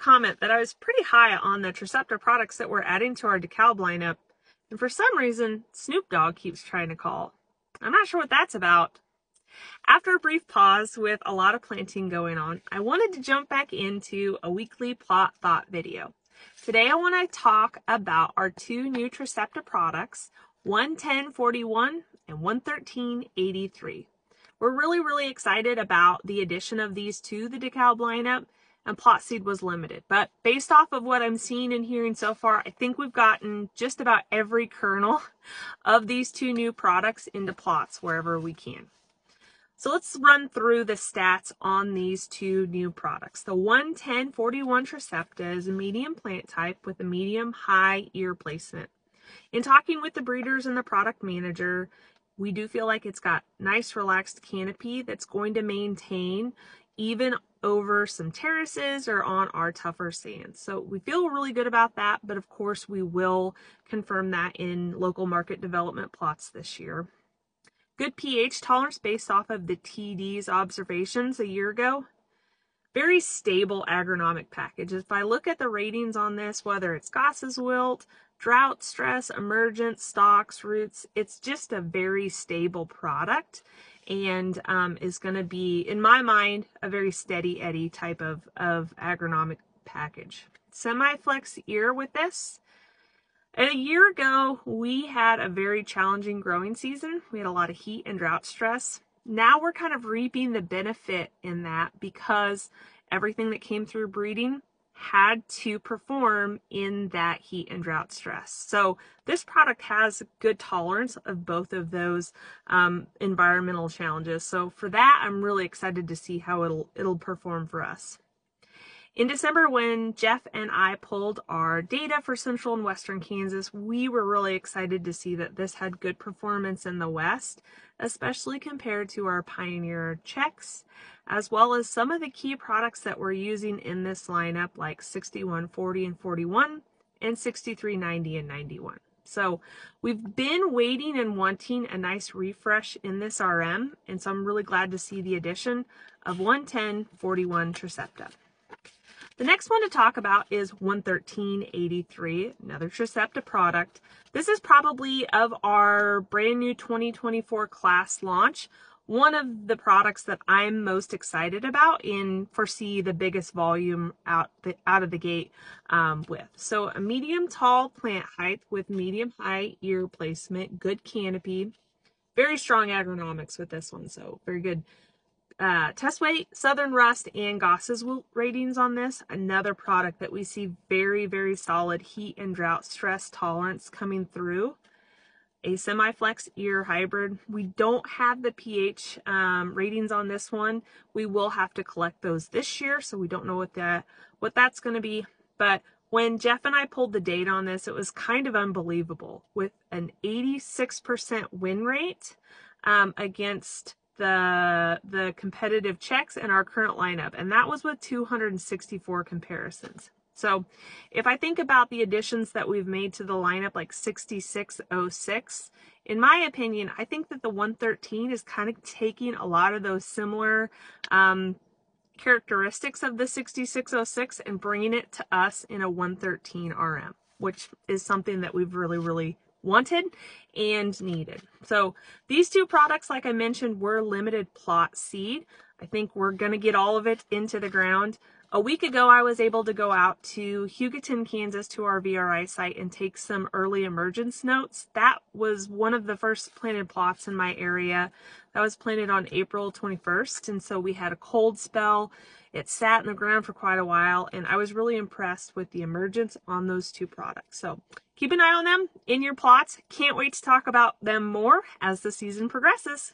comment that I was pretty high on the Tricepta products that we're adding to our DEKALB lineup, and for some reason, Snoop Dogg keeps trying to call. I'm not sure what that's about. After a brief pause with a lot of planting going on, I wanted to jump back into a weekly plot thought video. Today I want to talk about our two new Tricepta products, 110-41 and 113-83. We're really excited about the addition of these to the DEKALB lineup, and plot seed was limited. But based off of what I'm seeing and hearing so far, I think we've gotten just about every kernel of these two new products into plots wherever we can. So let's run through the stats on these two new products. The 110-41 Tricepta is a medium plant type with a medium-high ear placement. In talking with the breeders and the product manager, we do feel like it's got nice relaxed canopy that's going to maintain even over some terraces or on our tougher sands. So we feel really good about that, but of course we will confirm that in local market development plots this year. Good pH tolerance based off of the TD's observations a year ago. Very stable agronomic package. If I look at the ratings on this, whether it's Goss's wilt, drought, stress, emergence, stalks, roots, it's just a very stable product and is going to be, in my mind, a very steady Eddie type of agronomic package. Semi-flex ear with this. And a year ago, we had a very challenging growing season. We had a lot of heat and drought stress. Now we're kind of reaping the benefit in that because everything that came through breeding had to perform in that heat and drought stress. So this product has good tolerance of both of those environmental challenges. So for that, I'm really excited to see how it'll perform for us. In December, when Jeff and I pulled our data for central and western Kansas, we were really excited to see that this had good performance in the west, especially compared to our Pioneer checks, as well as some of the key products that we're using in this lineup, like 6140 and 41, and 6390 and 91. So we've been waiting and wanting a nice refresh in this RM, and so I'm really glad to see the addition of 110-41 Tricepta. The next one to talk about is 113-83, another Tricepta product. This is probably, of our brand new 2024 class launch, one of the products that I'm most excited about and foresee the biggest volume out of the gate with. So a medium tall plant height with medium high ear placement, good canopy, very strong agronomics with this one, so very good. Test weight, Southern Rust, and Goss's wilt ratings on this. Another product that we see very solid heat and drought stress tolerance coming through. A semi-flex ear hybrid. We don't have the pH ratings on this one. We will have to collect those this year, so we don't know what that's going to be. But when Jeff and I pulled the data on this, it was kind of unbelievable with an 86% win rate against the competitive checks in our current lineup, and that was with 264 comparisons. So if I think about the additions that we've made to the lineup, like 6606, in my opinion, I think that the 113 is kind of taking a lot of those similar characteristics of the 6606 and bringing it to us in a 113 RM, which is something that we've really wanted and needed. So these two products, like I mentioned, were limited plot seed. I think we're going to get all of it into the ground. A week ago, I was able to go out to Hugoton, Kansas, to our VRI site and take some early emergence notes. That was one of the first planted plots in my area. That was planted on April 21st, and so we had a cold spell. It sat in the ground for quite a while, and I was really impressed with the emergence on those two products. So keep an eye on them in your plots. Can't wait to talk about them more as the season progresses.